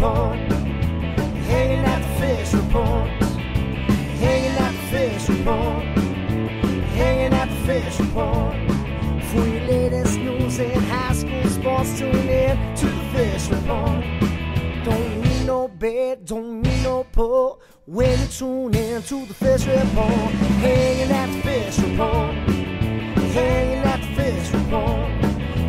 report. Hanging at the fish report. Hanging at the fish report. Hanging at the fish report. For your latest news in high school sports, tune in to the fish report. Don't need no bed, don't need no pull. When you tune in to the fish report. Hanging at the fish report. Hanging at the fish report.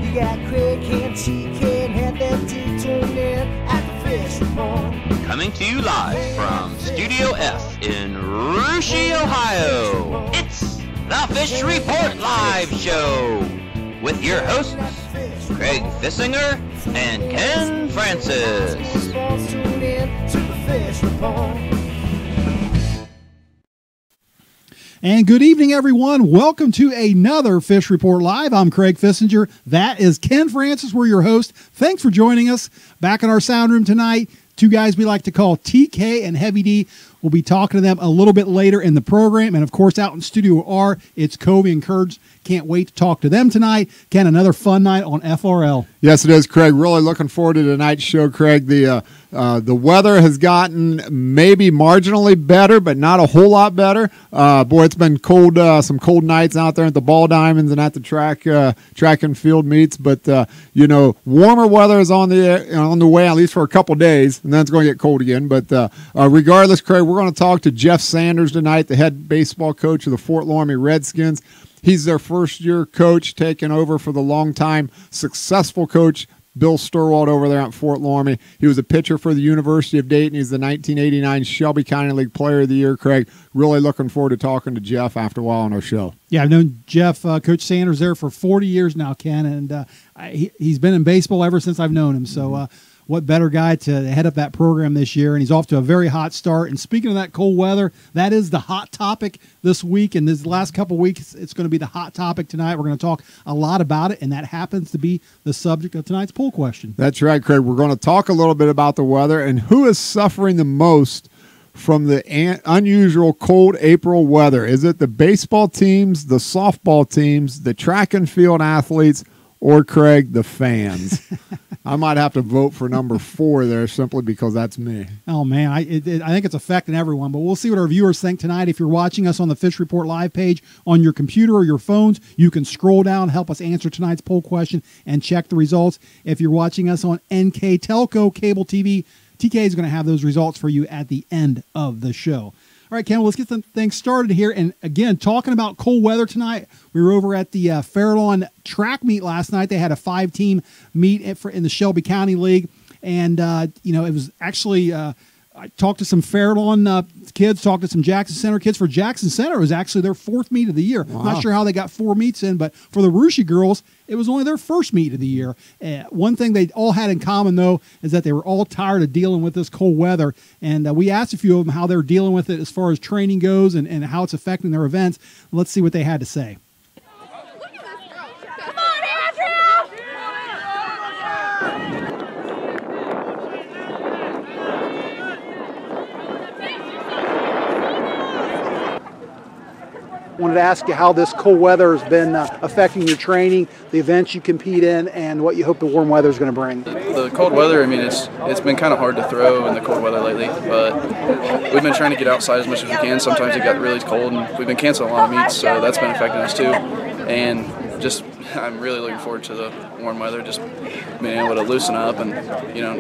You got Craig and TK and Head that tune in at the fish report. Coming to you live from Studio F in Russia, Ohio. It's the Fish Report Live Show with your hosts, Craig Fissinger and Ken Francis. Tune in to the fish report. And good evening, everyone. Welcome to another Fish Report Live. I'm Craig Fissinger. That is Ken Francis. We're your host. Thanks for joining us. Back in our sound room tonight, two guys we like to call TK and Heavy D. We'll be talking to them a little bit later in the program. And, of course, out in Studio R, it's Covey and Kurds. Can't wait to talk to them tonight. Ken, another fun night on FRL. Yes, it is, Craig. Really looking forward to tonight's show, Craig. The weather has gotten maybe marginally better, but not a whole lot better. Boy, it's been cold. Some cold nights out there at the ball diamonds and at the track and field meets. But warmer weather is on the way, at least for a couple days, and then it's going to get cold again. But regardless, Craig, we're going to talk to Jeff Sanders tonight, the head baseball coach of the Fort Loramie Redskins. He's their first-year coach, taking over for the longtime successful coach Bill Sturwald over there at Fort Loramie. He was a pitcher for the University of Dayton. He's the 1989 Shelby County League Player of the Year, Craig. Really looking forward to talking to Jeff after a while on our show. Yeah, I've known Jeff, Coach Sanders, there for 40 years now, Ken, and he's been in baseball ever since I've known him. So what better guy to head up that program this year, and he's off to a very hot start. And speaking of that cold weather, that is the hot topic this week, and this last couple weeks, it's going to be the hot topic tonight. We're going to talk a lot about it, and that happens to be the subject of tonight's poll question. That's right, Craig. We're going to talk a little bit about the weather and who is suffering the most from the unusual cold April weather. Is it the baseball teams, the softball teams, the track and field athletes, or, Craig, the fans? I might have to vote for number 4 there simply because that's me. Oh, man, I think it's affecting everyone, but we'll see what our viewers think tonight. If you're watching us on the Fish Report Live page on your computer or your phones, you can scroll down, help us answer tonight's poll question, and check the results. If you're watching us on NK Telco Cable TV, TK is going to have those results for you at the end of the show. All right, Ken, let's get some things started here. And, again, talking about cold weather tonight, we were over at the Fairlawn track meet last night. They had a 5-team meet in the Shelby County League. And, it was actually I talked to some Fairlawn kids, talked to some Jackson Center kids. For Jackson Center, it was actually their 4th meet of the year. Wow. I'm not sure how they got 4 meets in, but for the Russia girls, it was only their first meet of the year. One thing they all had in common, though, is that they were all tired of dealing with this cold weather. And we asked a few of them how they're dealing with it as far as training goes and how it's affecting their events. Let's see what they had to say. Wanted to ask you how this cold weather has been affecting your training, the events you compete in, and what you hope the warm weather is going to bring. The cold weather, I mean, it's been kind of hard to throw in the cold weather lately, but we've been trying to get outside as much as we can. Sometimes it got really cold, and we've been canceling a lot of meets, so that's been affecting us too. And I'm really looking forward to the warm weather, just being able to loosen up and,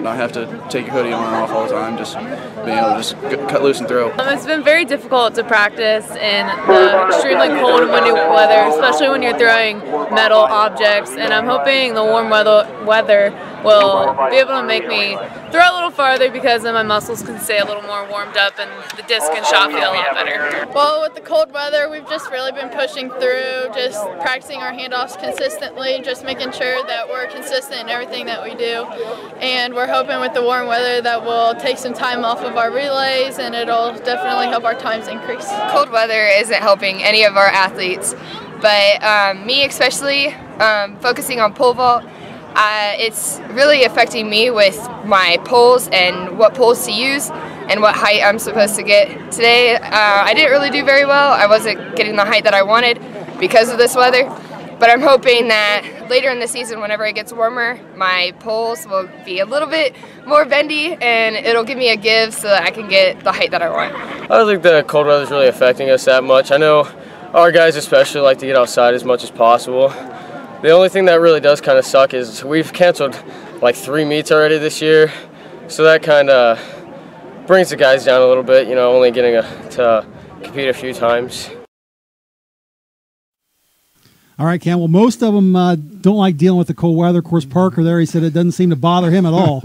not have to take your hoodie on and off all the time, just being able to just cut loose and throw. It's been very difficult to practice in the extremely cold and windy weather, especially when you're throwing metal objects, and I'm hoping the warm weather will be able to make me throw a little farther because then my muscles can stay a little more warmed up and the disc and shot feel a lot better. Well, with the cold weather, we've just really been pushing through, just practicing our handoffs consistently, just making sure that we're consistent in everything that we do. And we're hoping with the warm weather that we'll take some time off of our relays and it'll definitely help our times increase. Cold weather isn't helping any of our athletes, but me especially, focusing on pole vault, it's really affecting me with my poles and what poles to use and what height I'm supposed to get. Today, I didn't really do very well. I wasn't getting the height that I wanted because of this weather. But but I'm hoping that later in the season, whenever it gets warmer, my poles will be a little bit more bendy and it'll give me a give so that I can get the height that I want. I don't think the cold weather is really affecting us that much. I know our guys especially like to get outside as much as possible. The only thing that really does kind of suck is we've canceled like 3 meets already this year, so that kind of brings the guys down a little bit, you know, only getting to compete a few times. All right, Cam. Well, most of them don't like dealing with the cold weather. Of course, Parker there, he said it doesn't seem to bother him at all.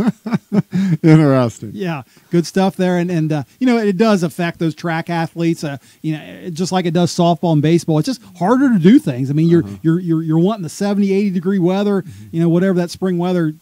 Interesting. Yeah, good stuff there. And you know, it does affect those track athletes, you know, just like it does softball and baseball. It's just harder to do things. I mean, you're wanting the 70, 80-degree weather, you know, whatever that spring weather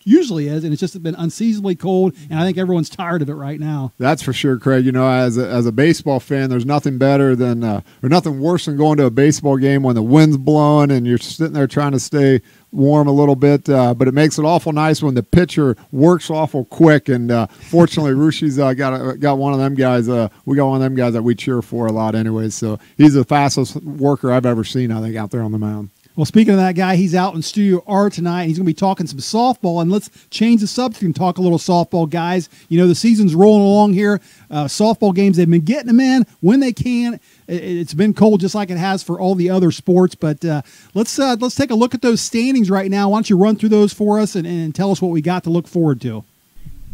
usually is, and it's just been unseasonably cold, and I think everyone's tired of it right now. That's for sure, Craig. You know, as a baseball fan, there's nothing better than or nothing worse than going to a baseball game when the wind's blowing and you're sitting there trying to stay warm a little bit, but it makes it awful nice when the pitcher works awful quick. And fortunately, Rushi's got one of them guys. We got one of them guys that we cheer for a lot, anyways. So he's the fastest worker I've ever seen, I think, out there on the mound. Well, speaking of that guy, he's out in Studio R tonight. He's going to be talking some softball, and let's change the subject and talk a little softball, guys. You know, the season's rolling along here. Softball games, they've been getting them in when they can. It's been cold just like it has for all the other sports, but let's take a look at those standings right now. Why don't you run through those for us and tell us what we got to look forward to?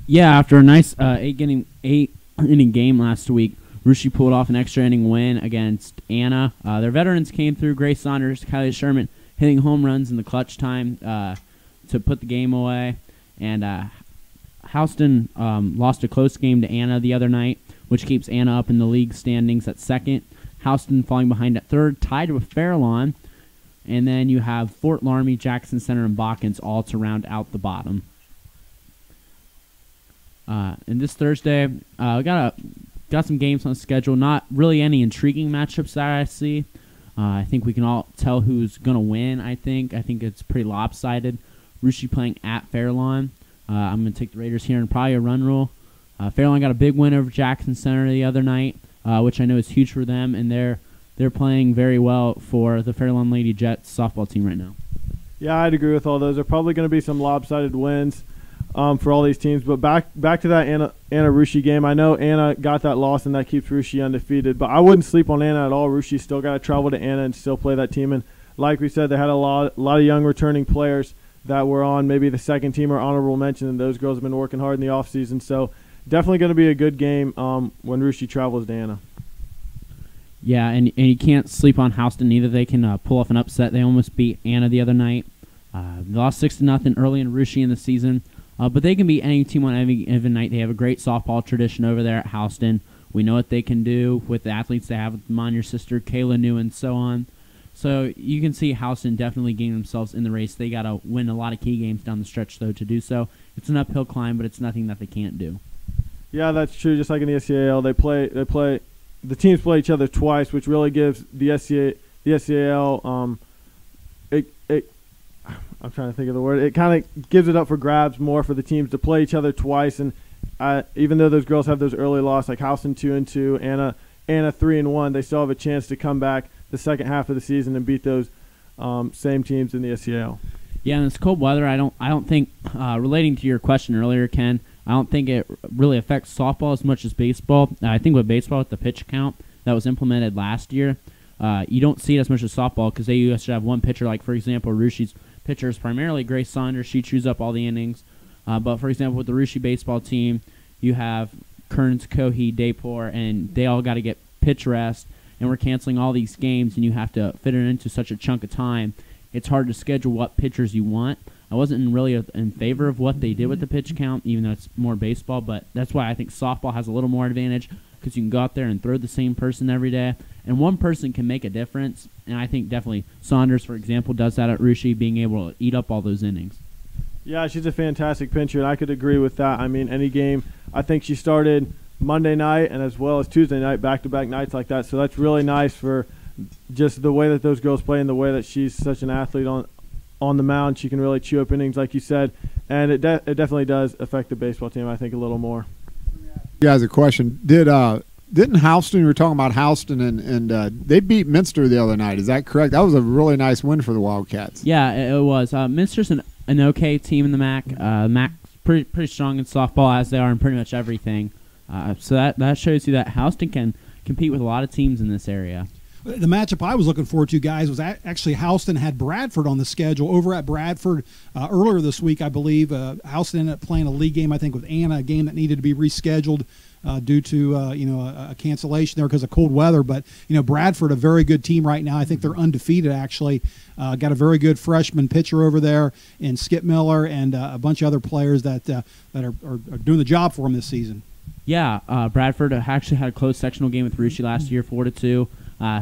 Yeah, after a nice eight-inning game last week, Rushi pulled off an extra inning win against Anna. Their veterans came through, Grace Saunders, Kylie Sherman, hitting home runs in the clutch time to put the game away. And Houston lost a close game to Anna the other night, which keeps Anna up in the league standings at second. Houston falling behind at third, tied with Fairlawn. And then you have Fort Loramie, Jackson Center, and Botkins all to round out the bottom. And this Thursday, we got some games on the schedule. Not really any intriguing matchups that I see. I think we can all tell who's going to win, I think. I think it's pretty lopsided. Rushi playing at Fairlawn. I'm going to take the Raiders here and probably a run rule. Fairlawn got a big win over Jackson Center the other night, which I know is huge for them, and they're playing very well for the Fairlawn Lady Jets softball team right now. Yeah, I'd agree with all those. There are probably going to be some lopsided wins for all these teams. But back to that Anna Rushi game. I know Anna got that loss, and that keeps Rushi undefeated. But I wouldn't sleep on Anna at all. Rushi still got to travel to Anna and still play that team. And like we said, they had a lot of young returning players that were on maybe the second team or honorable mention, and those girls have been working hard in the offseason. So definitely going to be a good game when Rushi travels to Anna. Yeah, and you can't sleep on Houston either. They can pull off an upset. They almost beat Anna the other night. They lost 6-0 early in Rushi in the season. But they can beat any team on any given night. They have a great softball tradition over there at Houston. We know what they can do with the athletes they have with Mon, your sister, Kayla New, and so on. So you can see Houston definitely getting themselves in the race. They got to win a lot of key games down the stretch, though, to do so. It's an uphill climb, but it's nothing that they can't do. Yeah, that's true. Just like in the SCAL, the teams play each other twice, which really gives the SCAL I'm trying to think of the word. It kind of gives it up for grabs more for the teams to play each other twice. And even though those girls have those early losses, like Houston 2-2, Anna 3-1, they still have a chance to come back the second half of the season and beat those same teams in the SCAL. Yeah, and it's cold weather. I don't think relating to your question earlier, Ken, I don't think it really affects softball as much as baseball. I think with baseball, with the pitch count that was implemented last year, you don't see it as much as softball because they used to have one pitcher. Like, for example, Rushi's pitcher is primarily Grace Saunders. She chews up all the innings. But, for example, with the Rushi baseball team, you have Kearns, Cohee, Daypor, and they all got to get pitch rest. And we're canceling all these games, and you have to fit it into such a chunk of time. It's hard to schedule what pitchers you want. I wasn't really in favor of what they did with the pitch count, even though it's more baseball. But that's why I think softball has a little more advantage because you can go out there and throw the same person every day. And one person can make a difference. And I think definitely Saunders, for example, does that at Rushi, being able to eat up all those innings. Yeah, she's a fantastic pitcher, and I could agree with that. I mean, any game, I think she started Monday night and as well as Tuesday night, back-to-back nights like that. So that's really nice for just the way that those girls play and the way that she's such an athlete on the mound. She can really chew up innings, like you said, and it definitely does affect the baseball team, I think, a little more. You guys, a question. Did didn't Houston? You were talking about Houston, and they beat Minster the other night. Is that correct? That was a really nice win for the Wildcats. Yeah, it was. Minster's an okay team in the MAC. MAC's pretty strong in softball, as they are in pretty much everything. So that shows you that Houston can compete with a lot of teams in this area. The matchup I was looking forward to, guys, was actually Houston had Bradford on the schedule. Over at Bradford earlier this week, I believe, Houston ended up playing a league game, I think, with Anna, a game that needed to be rescheduled due to a cancellation there because of cold weather. But Bradford, a very good team right now. I think they're undefeated. Actually, got a very good freshman pitcher over there in Skip Miller and a bunch of other players that are doing the job for them this season. Yeah, Bradford actually had a close sectional game with Russia last year, 4-2.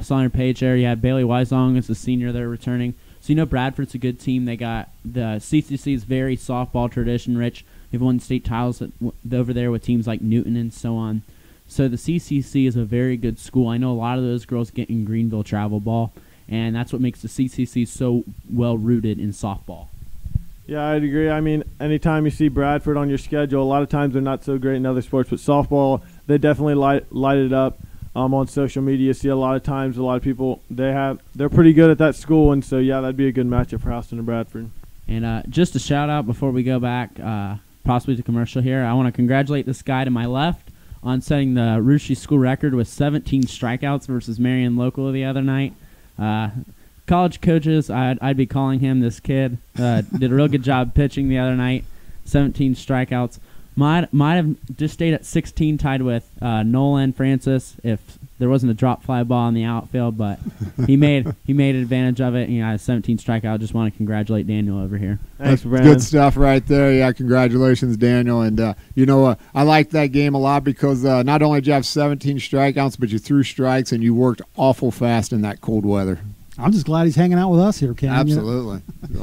Saw on your page there, you had Bailey Weisong as a senior there returning. So Bradford's a good team. They got the CCC is very softball tradition rich. They've won state titles over there with teams like Newton and so on. So the CCC is a very good school. I know a lot of those girls get in Greenville travel ball, and that's what makes the CCC so well rooted in softball. Yeah, I'd agree. I mean, anytime you see Bradford on your schedule, a lot of times they're not so great in other sports, but softball, they definitely light it up. On social media, see a lot of times a lot of people they're pretty good at that school, and so yeah, that'd be a good matchup for Houston and Bradford. And just a shout out before we go back, possibly to commercial here. I want to congratulate this guy to my left on setting the Russia school record with 17 strikeouts versus Marion Local the other night. College coaches, I'd be calling him. This kid did a real good job pitching the other night. 17 strikeouts. Might have just stayed at 16, tied with Nolan Francis if there wasn't a drop fly ball in the outfield, but he made advantage of it. Had a 17 strikeout. Just want to congratulate Daniel over here. Thanks, Brandon. Good stuff right there. Yeah, congratulations, Daniel. And I liked that game a lot because not only did you have 17 strikeouts, but you threw strikes and you worked awful fast in that cold weather. I'm just glad he's hanging out with us here, Ken. Absolutely.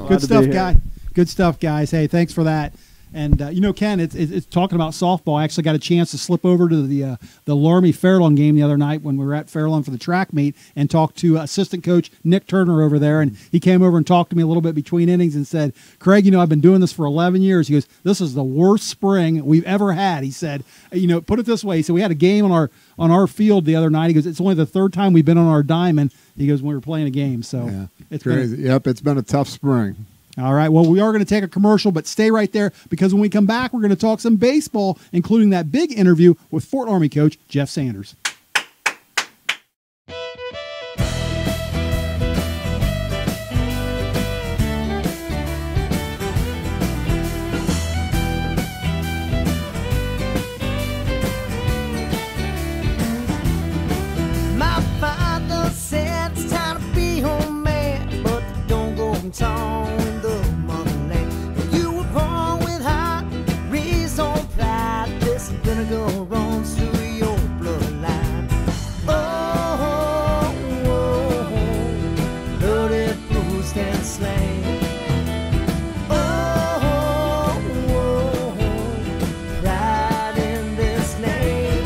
Good stuff, guy. Good stuff, guys. Hey, thanks for that. And Ken, it's talking about softball. I actually got a chance to slip over to the Loramie Fairlawn game the other night when we were at Fairlawn for the track meet and talked to assistant coach Nick Turner over there. And he came over and talked to me a little bit between innings and said, "Craig, I've been doing this for 11 years." He goes, "This is the worst spring we've ever had." He said, "Put it this way." He said, "We had a game on our field the other night." He goes, "It's only the third time we've been on our diamond." He goes, "When we were playing a game." So yeah, it's crazy. It's been a tough spring. All right, well, we are going to take a commercial, but stay right there because when we come back, we're going to talk some baseball, including that big interview with Fort Loramie coach Jeff Sanders. My father said it's time to be home, man, but don't go and talk. Vinegar runs through your bloodline. Oh, bloody bruised and slain. Oh, pride in this name.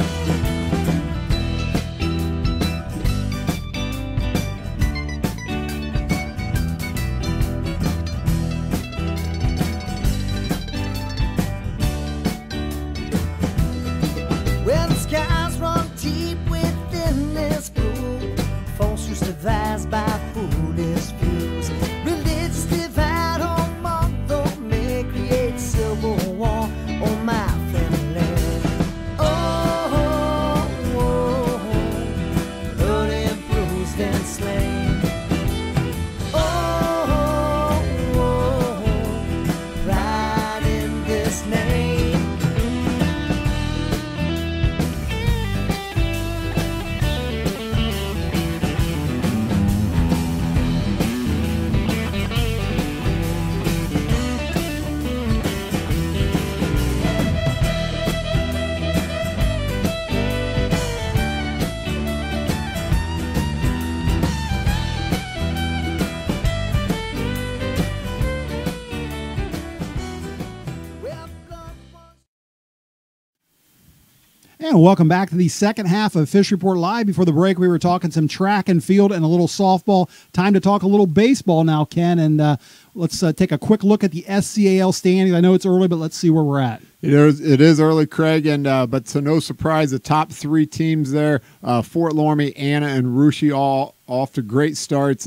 And welcome back to the second half of Fish Report Live. Before the break, we were talking some track and field and a little softball. Time to talk a little baseball now, Ken. And let's take a quick look at the SCAL standings. I know it's early, but let's see where we're at. It is early, Craig, and but to no surprise, the top three teams there, Fort Loramie, Anna, and Russia, all off to great starts.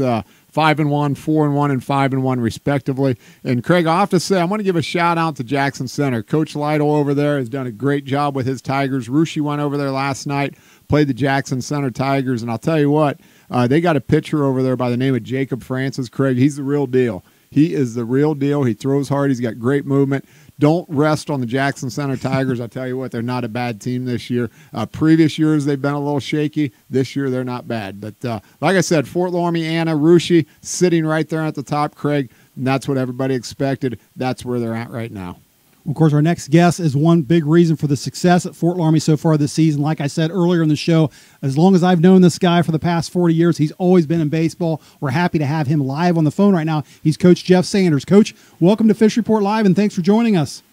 5-1, 4-1, and 5-1 respectively. And Craig, I have to say, I want to give a shout out to Jackson Center. Coach Lytle over there has done a great job with his Tigers. Russia went over there last night, played the Jackson Center Tigers, and I'll tell you what, they got a pitcher over there by the name of Jacob Francis. Craig, he's the real deal. He is the real deal. He throws hard. He's got great movement. Don't rest on the Jackson Center Tigers. I tell you what, they're not a bad team this year. Previous years, they've been a little shaky. This year, they're not bad. But like I said, Fort Loramie, Anna, Russia sitting right there at the top, Craig, and that's what everybody expected. That's where they're at right now. Of course, our next guest is one big reason for the success at Fort Loramie so far this season. Like I said earlier in the show, as long as I've known this guy for the past 40 years, he's always been in baseball. We're happy to have him live on the phone right now. He's Coach Jeff Sanders. Coach, welcome to Fish Report Live, and thanks for joining us.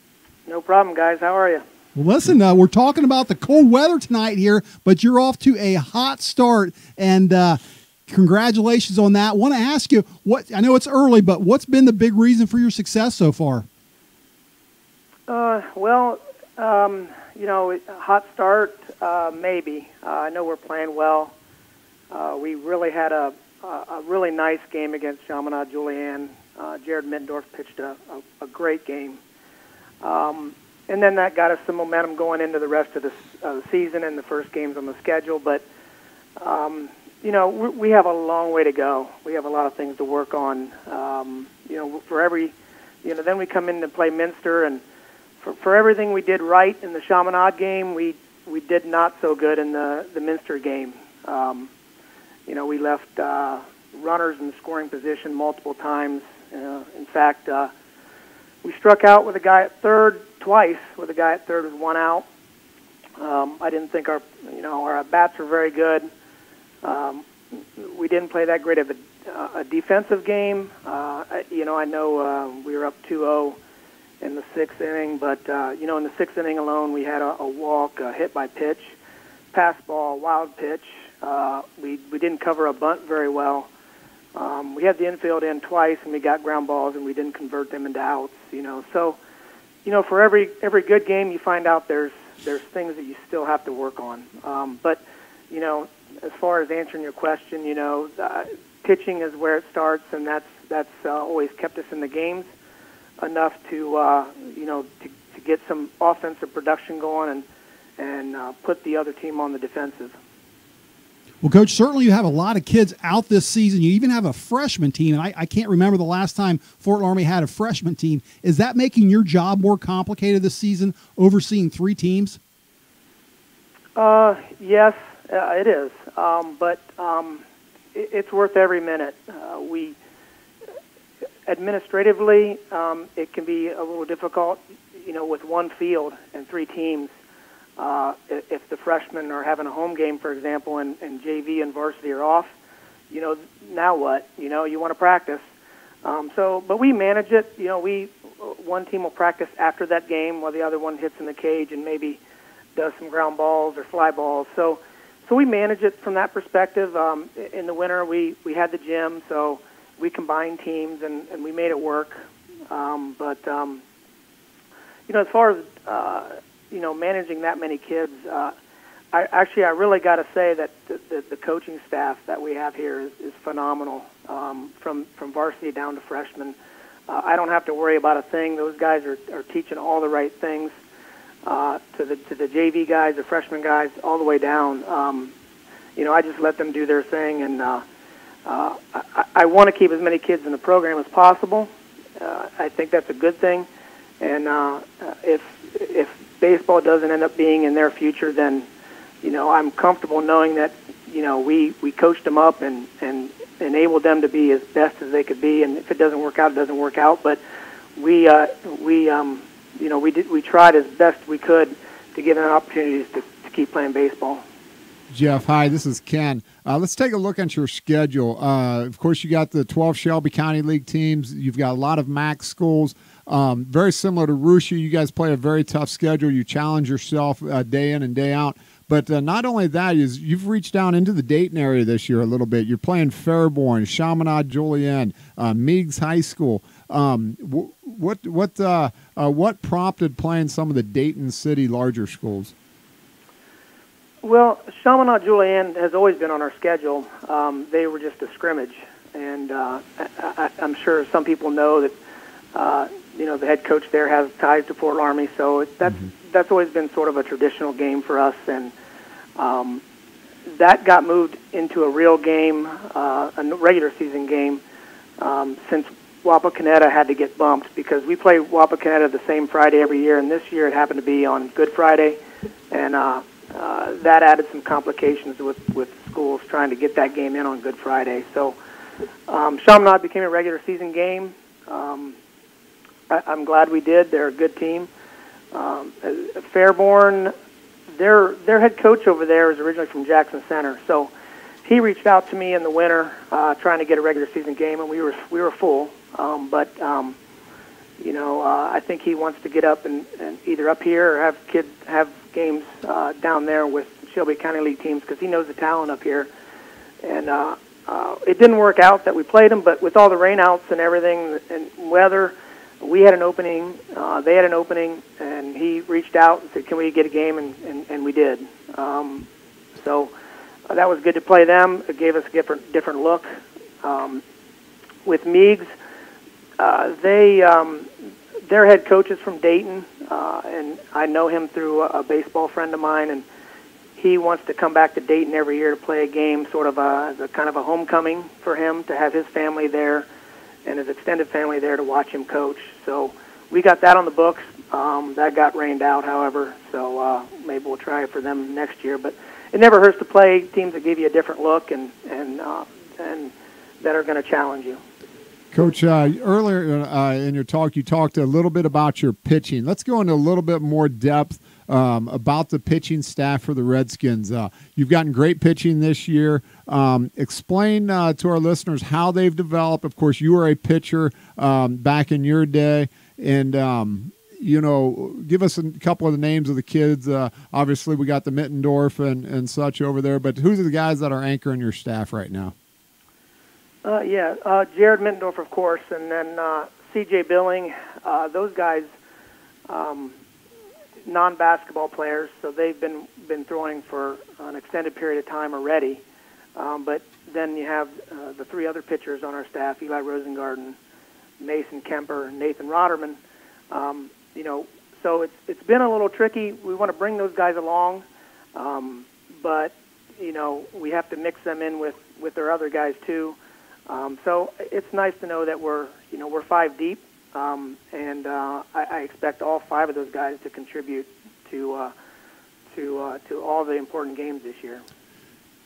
No problem, guys. How are you? Well, listen, we're talking about the cold weather tonight here, but you're off to a hot start, and congratulations on that. I want to ask you, I know it's early, but what's been the big reason for your success so far? Hot start, maybe. I know we're playing well. We really had a really nice game against Chaminade Julienne. Jared Mittendorf pitched a great game. And then that got us some momentum going into the rest of the season and the first games on the schedule. But, we have a long way to go. We have a lot of things to work on. Then we come in to play Minster, and for everything we did right in the Chaminade game, we did not so good in the Minster game. We left runners in scoring position multiple times. In fact, we struck out with a guy at third twice, with a guy at third with one out. I didn't think our at-bats were very good. We didn't play that great of a defensive game. I know we were up 2-0 in the sixth inning, but in the sixth inning alone, we had a walk, a hit by pitch, pass ball, wild pitch. We didn't cover a bunt very well. We had the infield in twice, and we got ground balls, and we didn't convert them into outs. So for every good game, you find out there's things that you still have to work on. But as far as answering your question, pitching is where it starts, and that's always kept us in the games enough to get some offensive production going and put the other team on the defensive. Well, Coach, certainly you have a lot of kids out this season. You even have a freshman team, and I can't remember the last time Fort Loramie had a freshman team. Is that making your job more complicated this season, overseeing three teams? Yes, it is. But it's worth every minute. Administratively, it can be a little difficult, with one field and three teams. If the freshmen are having a home game, for example, and JV and varsity are off, now what? You want to practice. But we manage it. One team will practice after that game while the other one hits in the cage and maybe does some ground balls or fly balls. So we manage it from that perspective. In the winter, we had the gym, so we combined teams and we made it work. But as far as managing that many kids, I really got to say that the coaching staff that we have here is phenomenal. From varsity down to freshmen, I don't have to worry about a thing. Those guys are teaching all the right things to the JV guys, the freshman guys, all the way down. I just let them do their thing, and I want to keep as many kids in the program as possible. I think that's a good thing, and if baseball doesn't end up being in their future, then I'm comfortable knowing that we coached them up and enabled them to be as best as they could be. And if it doesn't work out, it doesn't work out. But we tried as best we could to give them opportunities to keep playing baseball. Jeff, hi, this is Ken. Let's take a look at your schedule. Of course, you got the 12 Shelby County League teams. You've got a lot of MAC schools. Very similar to Russia, you guys play a very tough schedule. You challenge yourself day in and day out. But not only that, is you've reached down into the Dayton area this year a little bit. You're playing Fairborn, Chaminade Julienne, Meigs High School. What prompted playing some of the Dayton City larger schools? Well, Chaminade Julienne has always been on our schedule. They were just a scrimmage, and I'm sure some people know that the head coach there has ties to Fort Loramie, so that's always been sort of a traditional game for us, and that got moved into a real game, a regular season game, since Wapakoneta had to get bumped, because we play Wapakoneta the same Friday every year, and this year it happened to be on Good Friday, and that added some complications with schools trying to get that game in on Good Friday. So Chaminade became a regular season game. I'm glad we did. They're a good team. Fairborn, their head coach over there is originally from Jackson Center, so he reached out to me in the winter trying to get a regular season game, and we were full. But I think he wants to get up and either up here or have kids have games down there with Shelby County League teams, because he knows the talent up here. And it didn't work out that we played them, but with all the rainouts and everything and weather, we had an opening, they had an opening, and he reached out and said, can we get a game? And we did. So that was good to play them. It gave us a different look. With Meigs, their head coach is from Dayton, and I know him through a baseball friend of mine, and he wants to come back to Dayton every year to play a game, sort of as a kind of a homecoming for him, to have his family there and his extended family there to watch him coach. So we got that on the books. That got rained out, however, so maybe we'll try it for them next year. But it never hurts to play teams that give you a different look and that are going to challenge you. Coach, earlier in your talk, you talked a little bit about your pitching. Let's go into a little bit more depth about the pitching staff for the Redskins. You've gotten great pitching this year. Explain to our listeners how they've developed. Of course, you were a pitcher back in your day, and give us a couple of the names of the kids. Obviously, we got the Mittendorf and such over there, but who's the guys that are anchoring your staff right now? Jared Mittendorf, of course, and then C.J. Billing. Those guys, non-basketball players, so they've been throwing for an extended period of time already. But then you have the three other pitchers on our staff: Eli Rosengarten, Mason Kemper, and Nathan Rotterman. So it's been a little tricky. We want to bring those guys along, but we have to mix them in with their other guys too. So it's nice to know that we're 5 deep, and I expect all 5 of those guys to contribute to all the important games this year.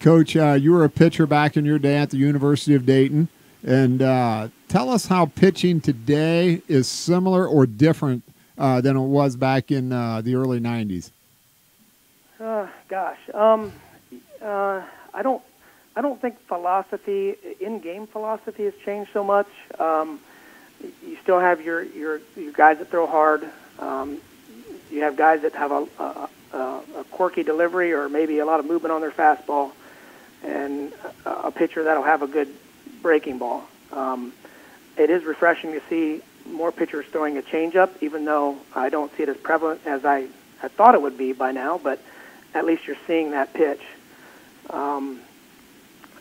Coach, you were a pitcher back in your day at the University of Dayton, and tell us how pitching today is similar or different than it was back in the early 90s. I don't think in-game philosophy has changed so much. You still have your guys that throw hard. You have guys that have a quirky delivery or maybe a lot of movement on their fastball, and a pitcher that'll have a good breaking ball. It is refreshing to see more pitchers throwing a changeup, even though I don't see it as prevalent as I thought it would be by now, but at least you're seeing that pitch.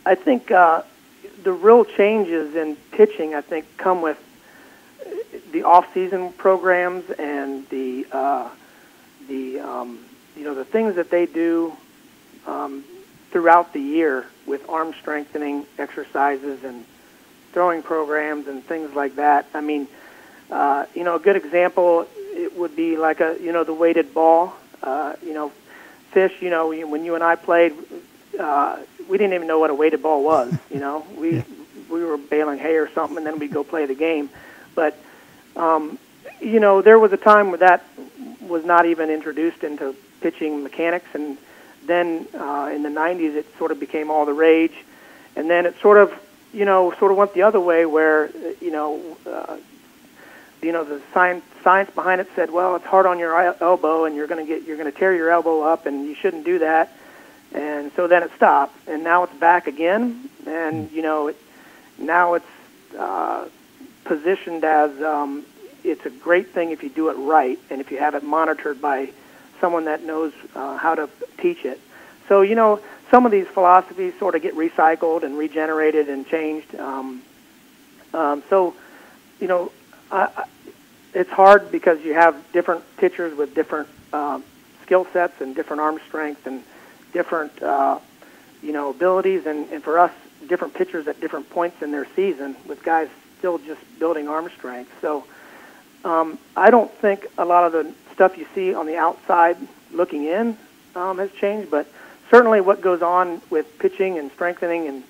I think the real changes in pitching, come with the off-season programs and the things that they do throughout the year with arm strengthening exercises and throwing programs and things like that. I mean, a good example it would be like the weighted ball. Fish. When you and I played. We didn't even know what a weighted ball was. We were baling hay or something, and then we'd go play the game. But there was a time where that was not even introduced into pitching mechanics, and then in the 90s it sort of became all the rage, and then it sort of went the other way, where the science behind it said, well, it's hard on your elbow, and you're going to tear your elbow up, and you shouldn't do that. And so then it stopped, and now it's back again, and now it's positioned as it's a great thing if you do it right, and if you have it monitored by someone that knows how to teach it. So some of these philosophies sort of get recycled and regenerated and changed. It's hard because you have different pitchers with different skill sets and different arm strength and different abilities, and for us, different pitchers at different points in their season with guys still just building arm strength. So I don't think a lot of the stuff you see on the outside looking in has changed, but certainly what goes on with pitching and strengthening and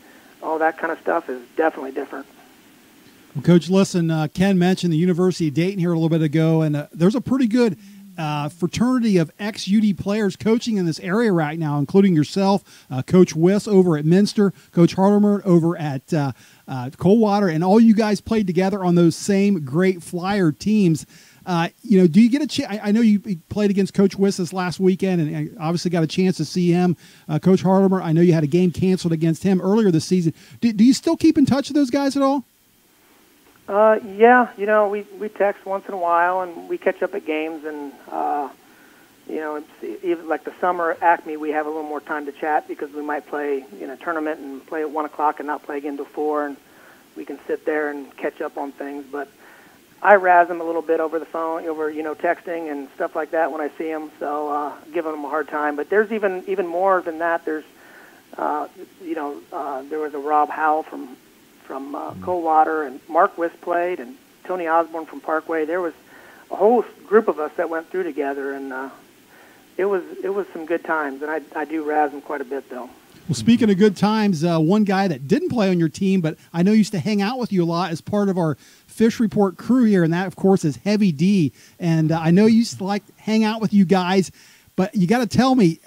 all that kind of stuff is definitely different. Well, Coach, listen, Ken mentioned the University of Dayton here a little bit ago, and there's a pretty good fraternity of ex-UD players coaching in this area right now, including yourself, Coach Wiss over at Minster, Coach Hardemer over at Coldwater, and all you guys played together on those same great Flyer teams. Do you get a chance? I know you played against Coach Wiss this last weekend, and obviously got a chance to see him. Coach Hardemer, I know you had a game canceled against him earlier this season. Do you still keep in touch with those guys at all? Yeah, we text once in a while, and we catch up at games, and even like the summer at Acme, we have a little more time to chat because we might play in a tournament and play at 1 o'clock and not play again till 4, and we can sit there and catch up on things. But I razz them a little bit over the phone, over texting and stuff like that when I see them. So giving them a hard time. But there's even more than that. There's there was a Rob Howell from Coldwater, and Mark Wiss played, and Tony Osborne from Parkway. There was a whole group of us that went through together, and it was some good times. And I do razz them quite a bit, though. Well, speaking of good times, one guy that didn't play on your team, but I know used to hang out with you a lot as part of our Fish Report crew here, and that, of course, is Heavy D. And I know you used to like hang out with you guys, but you got to tell me,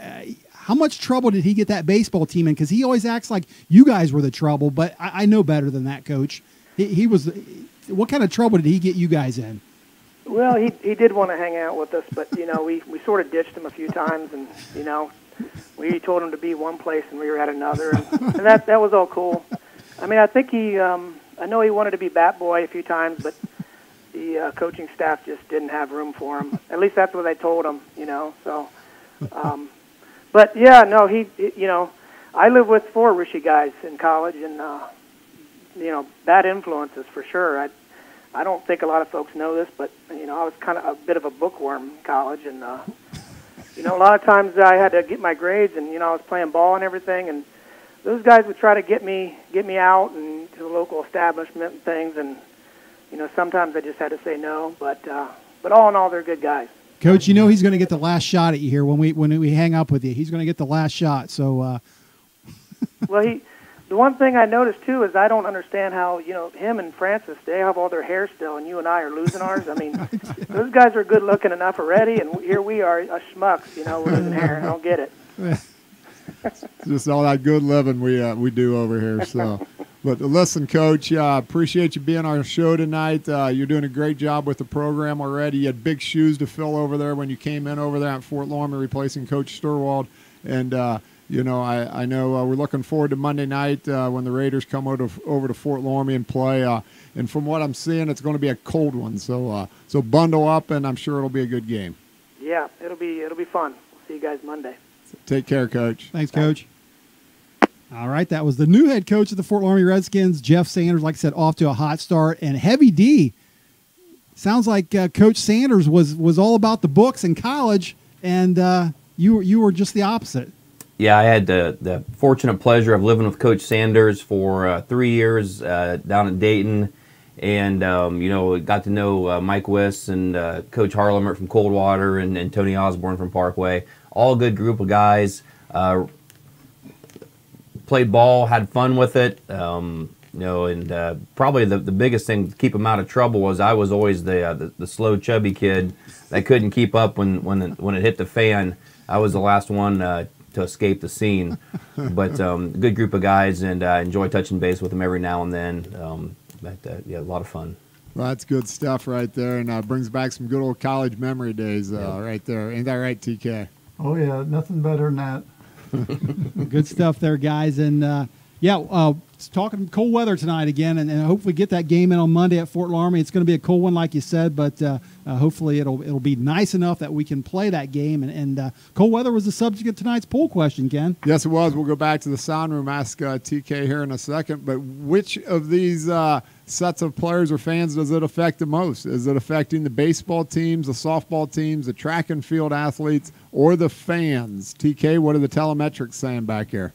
how much trouble did he get that baseball team in? Because he always acts like you guys were the trouble, but I know better than that, Coach. He was. What kind of trouble did he get you guys in? Well, he did want to hang out with us, but we sort of ditched him a few times, and we told him to be one place and we were at another, and that was all cool. I mean, I think I know he wanted to be bat boy a few times, but the coaching staff just didn't have room for him. At least that's what they told him, So. But yeah, no, I lived with 4 Rishi guys in college, and bad influences for sure. I don't think a lot of folks know this, but I was kind of a bit of a bookworm in college, and a lot of times I had to get my grades, and I was playing ball and everything, and those guys would try to get me out and to the local establishment and things, and sometimes I just had to say no. But all in all, they're good guys. Coach, he's going to get the last shot at you here when we hang up with you. He's going to get the last shot. So, well, the one thing I noticed too is I don't understand how him and Francis, they have all their hair still, and you and I are losing ours. I mean, those guys are good looking enough already, and here we are, schmucks. We're losing hair. I don't get it. Just all that good living we do over here. So. But listen, Coach, appreciate you being on our show tonight. You're doing a great job with the program already. You had big shoes to fill over there when you came in over there at Fort Loramie, replacing Coach Sturwald. And, I know we're looking forward to Monday night when the Raiders come over to Fort Loramie and play. And from what I'm seeing, it's going to be a cold one. So bundle up, and I'm sure it'll be a good game. Yeah, it'll be fun. We'll see you guys Monday. Take care, Coach. Thanks, Coach. All right, that was the new head coach of the Fort Loramie Redskins, Jeff Sanders, like I said, off to a hot start. And Heavy D, sounds like Coach Sanders was all about the books in college, and you were just the opposite. Yeah, I had the fortunate pleasure of living with Coach Sanders for 3 years down in Dayton, and got to know Mike Wiss and Coach Harlemer from Coldwater and Tony Osborne from Parkway. All a good group of guys. Played ball, had fun with it, and probably the biggest thing to keep him out of trouble was I was always the slow, chubby kid that couldn't keep up when it hit the fan. I was the last one to escape the scene. But good group of guys, and I enjoy touching base with them every now and then. A lot of fun. Well, that's good stuff right there, and brings back some good old college memory days right there. Ain't that right, TK? Oh, yeah, nothing better than that. Good stuff there, guys. And, talking cold weather tonight again, and hopefully get that game in on Monday at Fort Loramie. It's going to be a cold one, like you said, but hopefully it'll be nice enough that we can play that game. And cold weather was the subject of tonight's poll question, Ken. Yes, it was. We'll go back to the sound room, ask TK here in a second. But which of these sets of players or fans does it affect the most? Is it affecting the baseball teams, the softball teams, the track and field athletes, or the fans? TK, what are the telemetrics saying back here?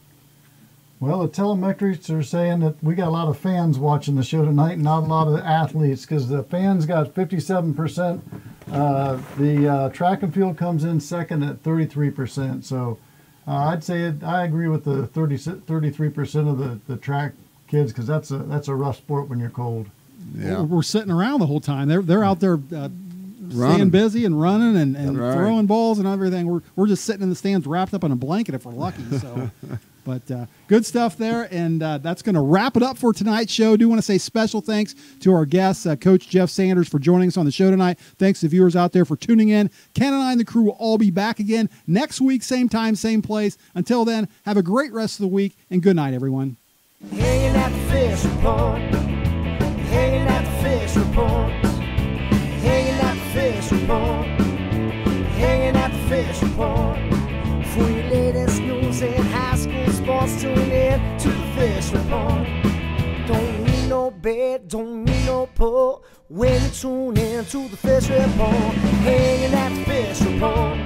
Well, the telemetrics are saying that we got a lot of fans watching the show tonight, not a lot of athletes, because the fans got 57%. The track and field comes in second at 33%. So I'd say I agree with the 33% of the track kids, because that's a rough sport when you're cold. Yeah, we're sitting around the whole time. They're out there staying busy and running and throwing balls and everything. We're just sitting in the stands wrapped up in a blanket if we're lucky. So. But good stuff there, and that's going to wrap it up for tonight's show. I do want to say special thanks to our guest, Coach Jeff Sanders, for joining us on the show tonight. Thanks to viewers out there for tuning in. Ken and I and the crew will all be back again next week, same time, same place. Until then, have a great rest of the week, and good night, everyone. Hanging at the fish report. Hanging at the fish report. Hanging at the fish report. Hanging at the fish report. For your latest news in high school sports, tune in to the Fish Report. Don't need no bed, don't need no pull when you tune in to the Fish Report. Hanging at the Fish Report.